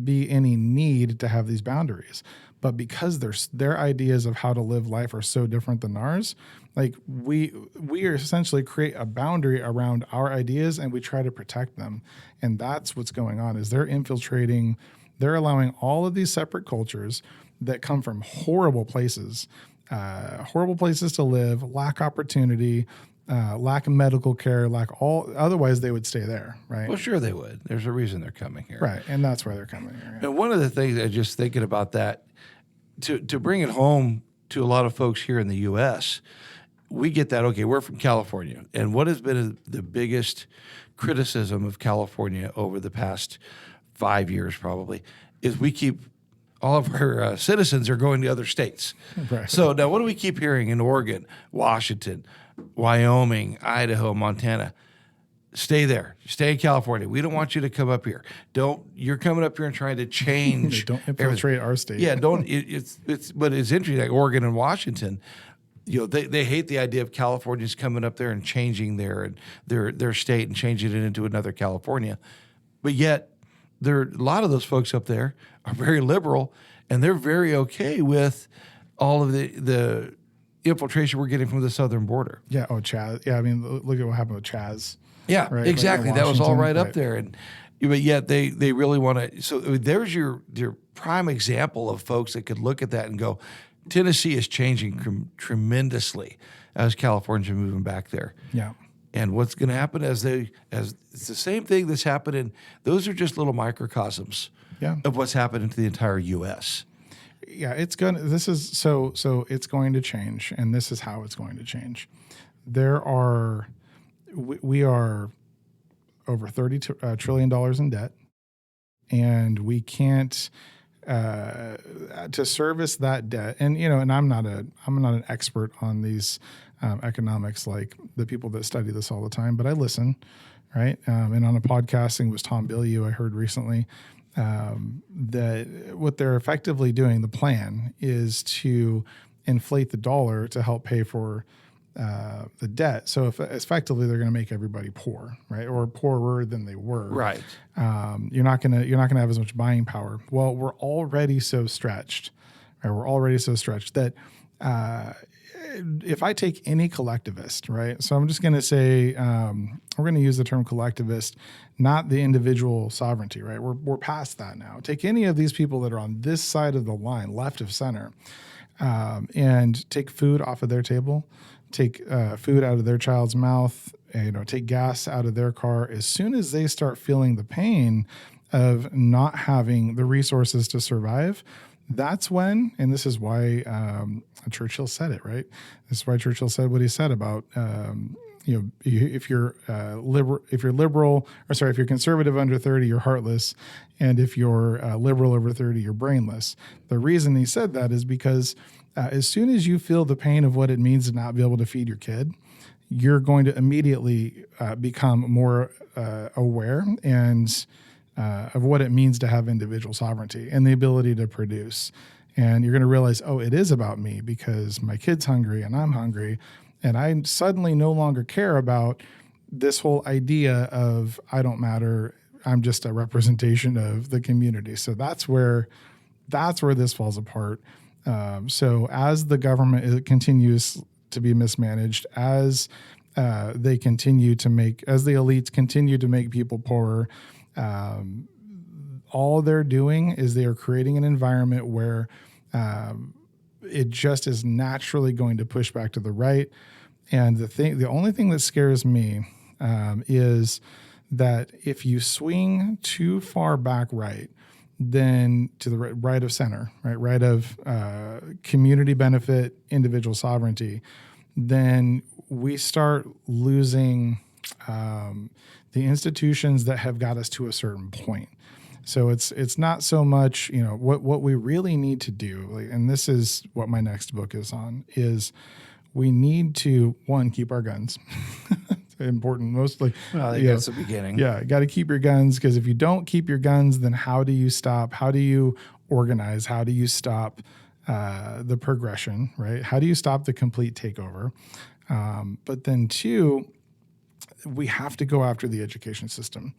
be any need to have these boundaries. But because their ideas of how to live life are so different than ours, like we essentially create a boundary around our ideas and we try to protect them. And that's what's going on is they're infiltrating, they're allowing all of these separate cultures that come from horrible places to live, lack opportunity, lack medical care, otherwise they would stay there, right? Well, sure they would. There's a reason they're coming here. Right, and that's why they're coming here. Yeah. And one of the things I just thinking about that, to bring it home to a lot of folks here in the U.S., we get that, okay, we're from California. And what has been the biggest criticism of California over the past 5 years probably is we keep all of our citizens are going to other states. Right. So now what do we keep hearing in Oregon, Washington, Wyoming, Idaho, Montana? Stay there. Stay in California. We don't want you to come up here. You're coming up here and trying to change. Don't infiltrate our state. Yeah, but it's interesting, like Oregon and Washington, they hate the idea of Californians coming up there and changing their state and changing it into another California. But yet, a lot of those folks up there are very liberal, and they're very okay with all of the infiltration we're getting from the southern border. Yeah. Oh, Chaz. Yeah. I mean, look at what happened with Chaz. Yeah, right? exactly. Like in That was all right Washington, up there, and but yet they really want to. So there's your prime example of folks that could look at that and go, Tennessee is changing tremendously as Californians are moving back there. Yeah. And what's going to happen as it's the same thing that's happening. Those are just little microcosms of what's happening to the entire U.S. Yeah, it's going to, this is, so it's going to change, and this is how it's going to change. We are over $30 trillion in debt, and we can't, to service that debt. And, and I'm not an expert on these economics like the people that study this all the time, but I listen, right? And on a podcasting was Tom Bilyeu I heard recently, that what they're effectively doing, the plan is to inflate the dollar to help pay for the debt. So if effectively they're going to make everybody poor, right, or poorer than they were. Right. You're not gonna have as much buying power. Well, we're already so stretched, right? We're already so stretched that if I take any collectivist, right? So I'm just going to say we're going to use the term collectivist, not the individual sovereignty, right? We're past that now. Take any of these people that are on this side of the line, left of center, and take food off of their table, take food out of their child's mouth, take gas out of their car. As soon as they start feeling the pain of not having the resources to survive, that's when, and this is why Churchill said it, right? This is why Churchill said what he said about, if you're conservative under 30, you're heartless, and if you're liberal over 30, you're brainless. The reason he said that is because as soon as you feel the pain of what it means to not be able to feed your kid, you're going to immediately become more aware and of what it means to have individual sovereignty and the ability to produce. And you're going to realize, oh, it is about me because my kid's hungry and I'm hungry. And I suddenly no longer care about this whole idea of I don't matter. I'm just a representation of the community. So that's where this falls apart. So as the government continues to be mismanaged, as the elites continue to make people poorer, all they're doing is they are creating an environment where it just is naturally going to push back to the right. And the only thing that scares me is that if you swing too far back right, then to the right of center, right of community benefit, individual sovereignty, then we start losing the institutions that have got us to a certain point. So it's not so much, what we really need to do, and this is what my next book is on, is we need to, one, keep our guns. It's important, mostly. Well, I think that's the beginning. Yeah, got to keep your guns, because if you don't keep your guns, then how do you stop? How do you organize? How do you stop the progression, right? How do you stop the complete takeover? But then two, we have to go after the education system.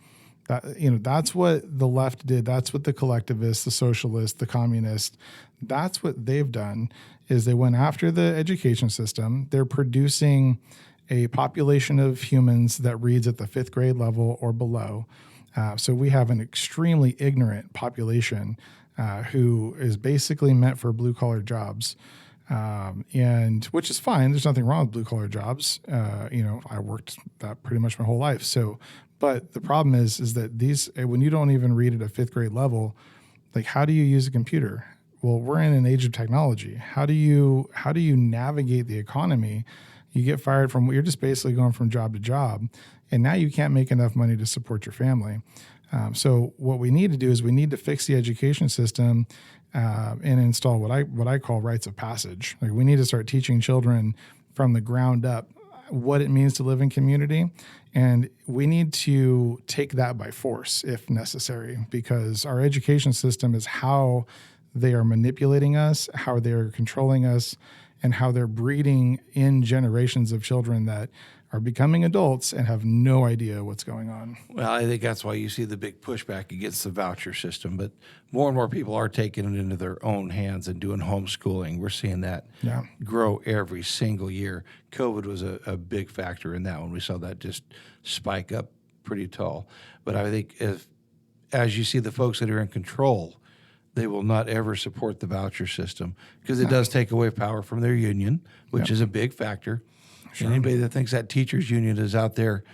That's what the left did. That's what the collectivists, the socialists, the communists, that's what they've done, is they went after the education system. They're producing a population of humans that reads at the 5th grade level or below. So we have an extremely ignorant population who is basically meant for blue-collar jobs. And which is fine. There's nothing wrong with blue-collar jobs. I worked that pretty much my whole life. So, but the problem is that when you don't even read at a 5th grade level, like, how do you use a computer? Well, we're in an age of technology. How do you navigate the economy? You get fired you're just basically going from job to job, and now you can't make enough money to support your family. So what we need to do is we need to fix the education system and install what I call rites of passage. Like, we need to start teaching children from the ground up what it means to live in community. And we need to take that by force if necessary, because our education system is how they are manipulating us, how they are controlling us, and how they're breeding in generations of children that are becoming adults and have no idea what's going on. Well, I think that's why you see the big pushback against the voucher system. But more and more people are taking it into their own hands and doing homeschooling. We're seeing that grow every single year. COVID was a big factor in that one. We saw that just spike up pretty tall. But I think as you see the folks that are in control, they will not ever support the voucher system because it does take away power from their union, which is a big factor. Sure. And anybody that thinks that teachers union is out there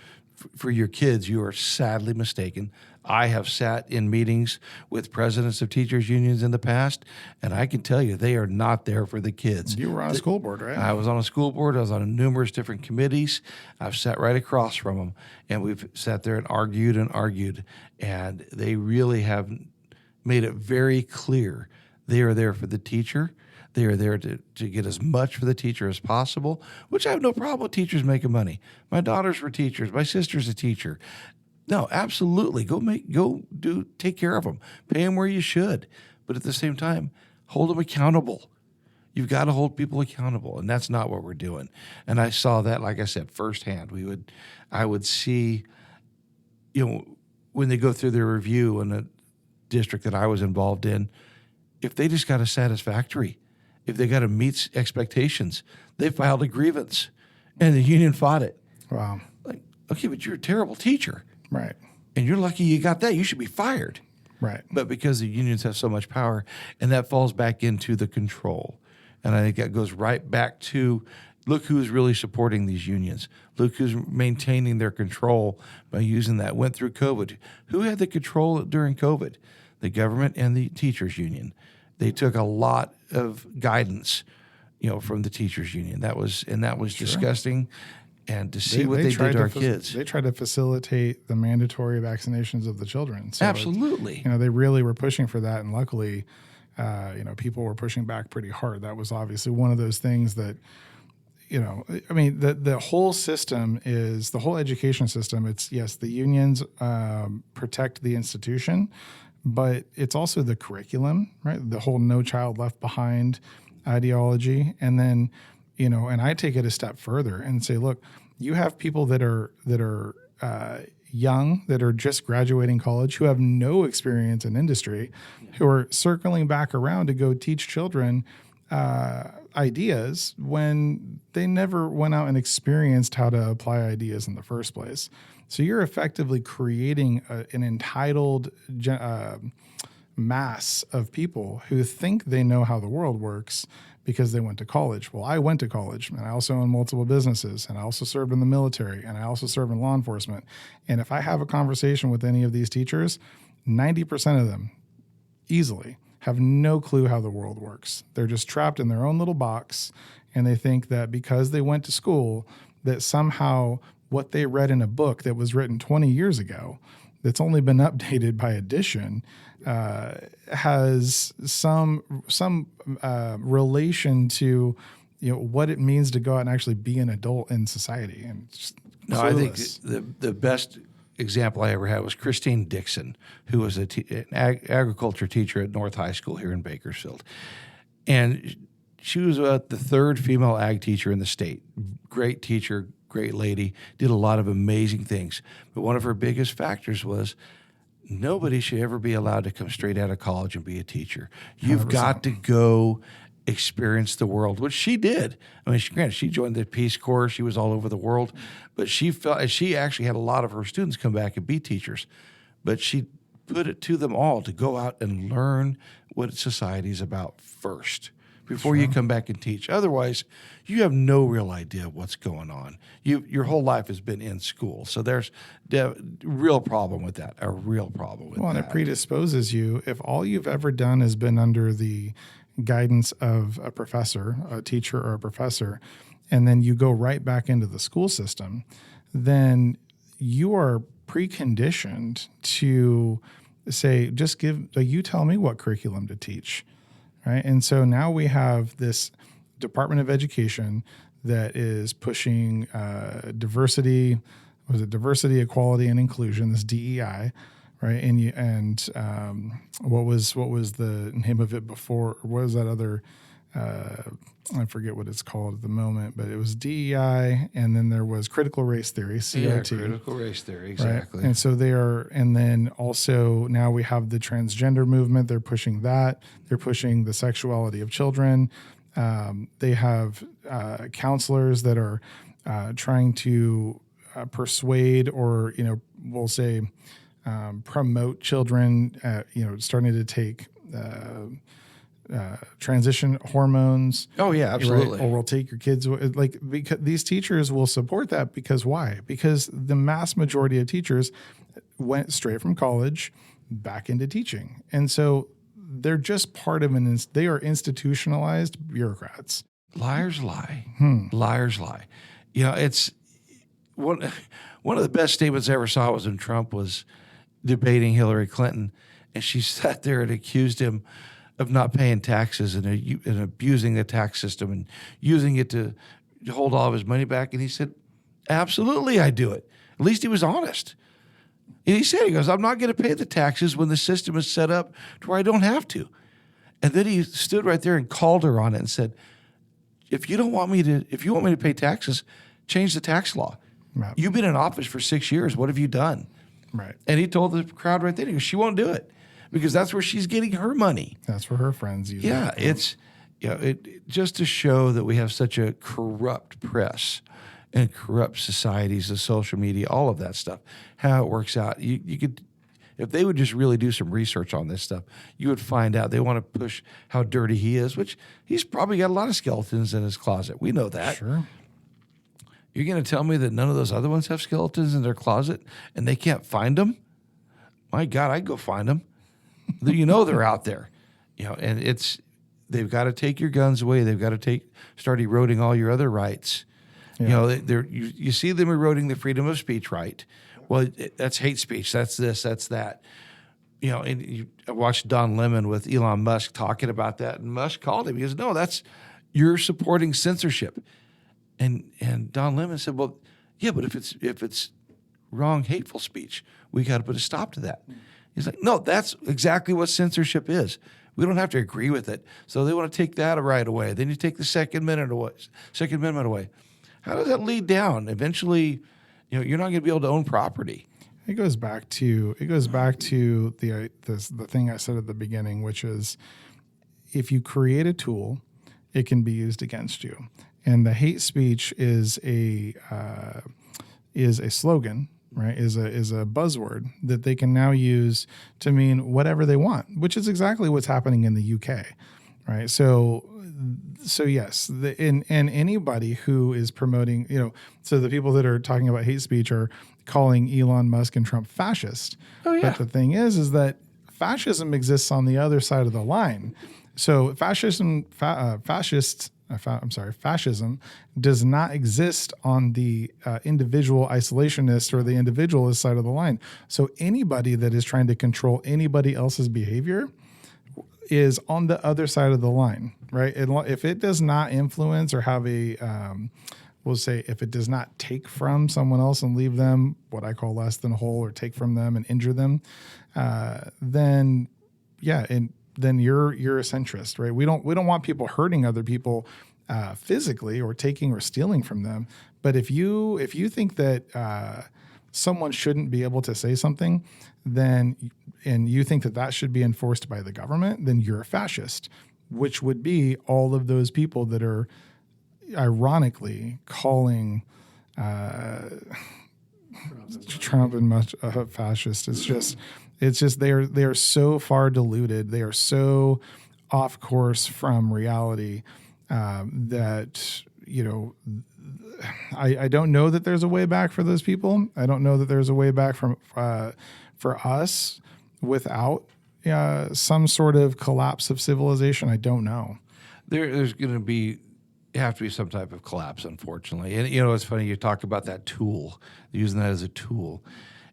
for your kids, you are sadly mistaken. I have sat in meetings with presidents of teachers unions in the past, and I can tell you they are not there for the kids. You were on a school board, right? I was on a school board. I was on numerous different committees. I've sat right across from them, and we've sat there and argued, and they really have made it very clear they are there for the teacher. They are there to get as much for the teacher as possible, which I have no problem with teachers making money. My daughters were teachers. My sister's a teacher. No, absolutely. Take care of them. Pay them where you should. But at the same time, hold them accountable. You've got to hold people accountable, and that's not what we're doing. And I saw that, like I said, firsthand. I would see, when they go through their review in a district that I was involved in, if they just got a satisfactory, if they got to meet expectations, they filed a grievance, and the union fought it. Wow. Like, okay, but you're a terrible teacher. Right. And you're lucky you got that. You should be fired. Right. But because the unions have so much power, and that falls back into the control. And I think that goes right back to, look who's really supporting these unions. Look who's maintaining their control by using that. Went through COVID. Who had the control during COVID? The government and the teachers union. They took a lot of guidance, from the teachers union. That was disgusting. And to see what they did to our kids. They tried to facilitate the mandatory vaccinations of the children. So absolutely. They really were pushing for that. And luckily, people were pushing back pretty hard. That was obviously one of those things that, the whole system is, the whole education system, it's, yes, the unions protect the institution, but it's also the curriculum, right? The whole No Child Left Behind ideology. And then, and I take it a step further and say, look, you have people that are young, that are just graduating college, who have no experience in industry, who are circling back around to go teach children ideas when they never went out and experienced how to apply ideas in the first place. So you're effectively creating an entitled mass of people who think they know how the world works because they went to college. Well, I went to college, and I also own multiple businesses, and I also served in the military, and I also served in law enforcement. And if I have a conversation with any of these teachers, 90% of them easily have no clue how the world works. They're just trapped in their own little box, and they think that because they went to school, that somehow what they read in a book that was written 20 years ago, that's only been updated by addition, has some relation to what it means to go out and actually be an adult in society. And just I think the best example I ever had was Christine Dixon, who was an agriculture teacher at North High School here in Bakersfield. And she was the third female ag teacher in the state. Great teacher, great lady, did a lot of amazing things. But one of her biggest factors was nobody should ever be allowed to come straight out of college and be a teacher. You've 100%. Got to go experience the world, which she did. I mean, she joined the Peace Corps. She was all over the world. But she actually had a lot of her students come back and be teachers. But she put it to them all to go out and learn what society's about first before you come back and teach. Otherwise, you have no real idea what's going on. Your whole life has been in school. So there's a real problem with that, and it predisposes you. If all you've ever done has been under the guidance of a professor, a teacher or a professor, and then you go right back into the school system, then you are preconditioned to say, you tell me what curriculum to teach. Right. And so now we have this Department of Education that is pushing diversity, equality, and inclusion, this DEI, right? And what was the name of it before? What was that other I forget what it's called at the moment, but it was DEI, and then there was critical race theory, CRT. Yeah, critical race theory, exactly. Right? And so they are, and then also now we have the transgender movement. They're pushing that. They're pushing the sexuality of children. They have counselors that are trying to persuade, or we'll say promote children. Starting to take transition hormones. Oh yeah, absolutely. Right? Or will take your kids, because these teachers will support that. Because why? Because the mass majority of teachers went straight from college back into teaching, and so they're just part of they are institutionalized bureaucrats. Liars lie. Liars lie. It's one of the best statements I ever saw was when Trump was debating Hillary Clinton, and she sat there and accused him of not paying taxes and abusing the tax system and using it to hold all of his money back. And he said, absolutely, I do it. At least he was honest. And he goes, I'm not going to pay the taxes when the system is set up to where I don't have to. And then he stood right there and called her on it and said, if you want me to pay taxes, change the tax law. Right. You've been in office for 6 years. What have you done? Right. And he told the crowd right there, he goes, she won't do it because that's where she's getting her money. That's where her friends use it. Yeah, it's just to show that we have such a corrupt press and corrupt societies, the social media, all of that stuff, how it works out. You could, if they would just really do some research on this stuff, you would find out they want to push how dirty he is, which he's probably got a lot of skeletons in his closet. We know that. Sure. You're going to tell me that none of those other ones have skeletons in their closet and they can't find them? My God, I'd go find them. They're out there. And they've got to take your guns away. They've got to start eroding all your other rights. Yeah. You see them eroding the freedom of speech right. Well, that's hate speech. That's this, that's that. And I watched Don Lemon with Elon Musk talking about that, and Musk called him. He goes, no, you're supporting censorship. And Don Lemon said, well, yeah, but if it's wrong, hateful speech, we got to put a stop to that. He's like, no, that's exactly what censorship is. We don't have to agree with it. So they want to take that right away. Then you take the Second Amendment away. How does that lead down? Eventually, you're not going to be able to own property. It goes back to the thing I said at the beginning, which is if you create a tool, it can be used against you. And the hate speech is a slogan, right? Is a buzzword that they can now use to mean whatever they want, which is exactly what's happening in the UK, right? So yes, and anybody who is promoting, so the people that are talking about hate speech are calling Elon Musk and Trump fascist. Oh yeah. But the thing is that fascism exists on the other side of the line. So fascism does not exist on the individual isolationist or the individualist side of the line. So anybody that is trying to control anybody else's behavior is on the other side of the line, right? If it does not influence or have we'll say if it does not take from someone else and leave them what I call less than whole, or take from them and injure them, then you're a centrist, right? We don't want people hurting other people physically or taking or stealing from them. But if you think that someone shouldn't be able to say something, and you think that should be enforced by the government, then you're a fascist, which would be all of those people that are ironically calling Trump and much fascist. It's just they are so far diluted. They are so off course from reality that I don't know that there's a way back for those people. I don't know that there's a way back for us without some sort of collapse of civilization. I don't know. There's going to have to be some type of collapse, unfortunately. And it's funny you talk about that tool, using that as a tool.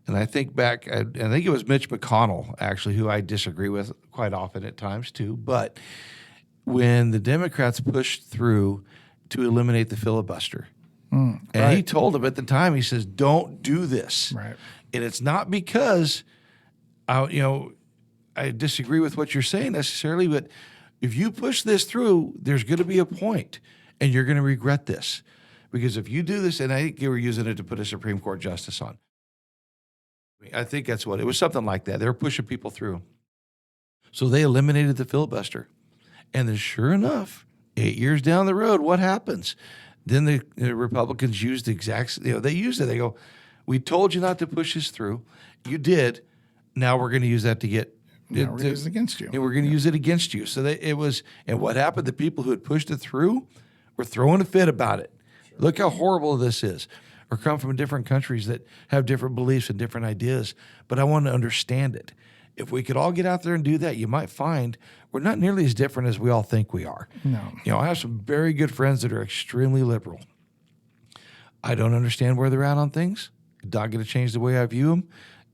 And I think back, I think it was Mitch McConnell, actually, who I disagree with quite often at times too. But when the Democrats pushed through to eliminate the filibuster, and right. He told them at the time, he says, don't do this. Right. And it's not because I disagree with what you're saying necessarily, but if you push this through, there's going to be a point, and you're going to regret this. Because if you do this, and I think they were using it to put a Supreme Court justice on. I think that's what it was, something like that. They were pushing people through. So they eliminated the filibuster. And then sure enough, 8 years down the road, what happens? Then the Republicans used the exact, they used it. They go, we told you not to push this through. You did. Now we're going to use that to get. We're going to use it against you. And we're going to use it against you. So and what happened? The people who had pushed it through were throwing a fit about it. Sure. Look how horrible this is. Or come from different countries that have different beliefs and different ideas. But I want to understand it. If we could all get out there and do that, you might find we're not nearly as different as we all think we are. No. I have some very good friends that are extremely liberal. I don't understand where they're at on things. Not going to change the way I view them.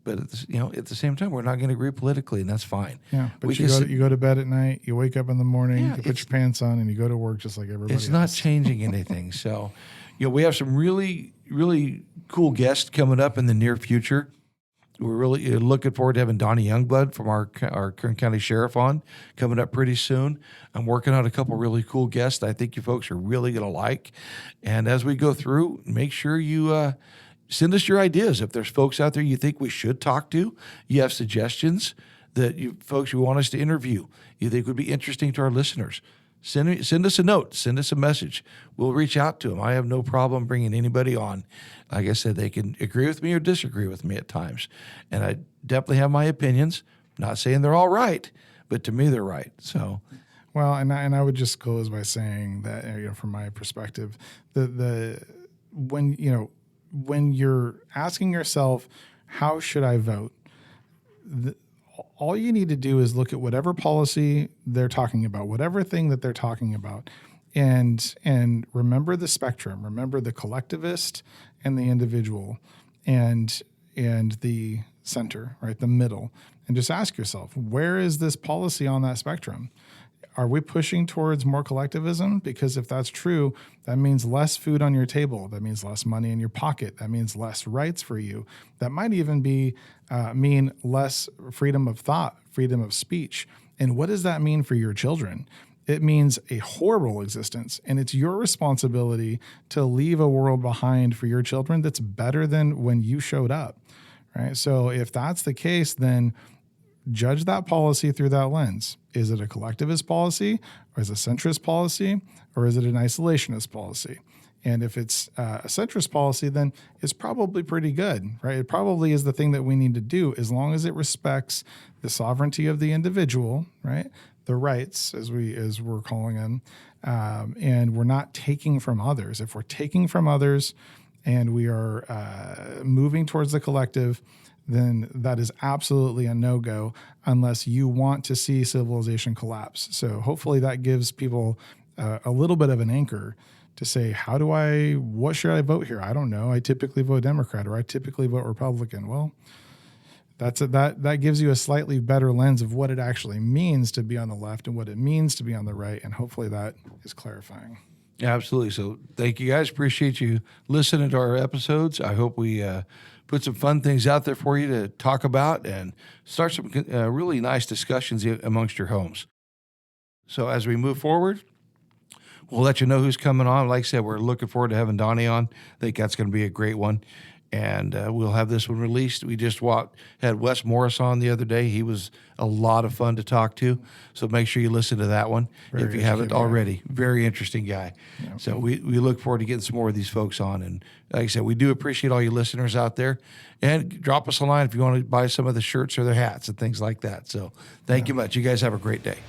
But at the same time, we're not going to agree politically, and that's fine. Yeah, but you go to bed at night, you wake up in the morning, you put your pants on, and you go to work just like everybody else. It's not changing anything. So, we have some really, really cool guests coming up in the near future. We're really looking forward to having Donnie Youngblood from our Kern County Sheriff on coming up pretty soon. I'm working on a couple really cool guests that I think you folks are really going to like. And as we go through, make sure you send us your ideas. If there's folks out there you think we should talk to, you have suggestions that you folks you want us to interview, you think would be interesting to our listeners, send us a note, send us a message. We'll reach out to them. I have no problem bringing anybody on. Like I said, they can agree with me or disagree with me at times. And I definitely have my opinions. Not saying they're all right, but to me, they're right. So, well, and I would just close by saying that, from my perspective, when you're asking yourself, how should I vote? All you need to do is look at whatever policy they're talking about, whatever thing that they're talking about, and remember the spectrum. Remember the collectivist and the individual, and the center, right, the middle, and just ask yourself, where is this policy on that spectrum? Are we pushing towards more collectivism? Because if that's true, that means less food on your table. That means less money in your pocket. That means less rights for you. That might even mean less freedom of thought, freedom of speech. And what does that mean for your children? It means a horrible existence. And it's your responsibility to leave a world behind for your children that's better than when you showed up, right? So if that's the case, then judge that policy through that lens. Is it a collectivist policy, or is it a centrist policy, or is it an isolationist policy? And if it's a centrist policy, then it's probably pretty good, right? It probably is the thing that we need to do, as long as it respects the sovereignty of the individual, right? The rights, as we're calling them, and we're not taking from others. If we're taking from others and we are moving towards the collective, then that is absolutely a no-go unless you want to see civilization collapse. So hopefully that gives people a little bit of an anchor to say, what should I vote here? I don't know. I typically vote Democrat, or I typically vote Republican. Well, that gives you a slightly better lens of what it actually means to be on the left and what it means to be on the right. And hopefully that is clarifying. Yeah, absolutely. So thank you guys. Appreciate you listening to our episodes. I hope we put some fun things out there for you to talk about and start some really nice discussions amongst your homes. So as we move forward, we'll let you know who's coming on. Like I said, we're looking forward to having Donnie on. I think that's going to be a great one. And we'll have this one released. We just had Wes Morris on the other day. He was a lot of fun to talk to. So make sure you listen to that one if you haven't already. Very interesting guy. Yeah. So we look forward to getting some more of these folks on. And like I said, we do appreciate all you listeners out there. And drop us a line if you want to buy some of the shirts or their hats and things like that. So thank you much. You guys have a great day.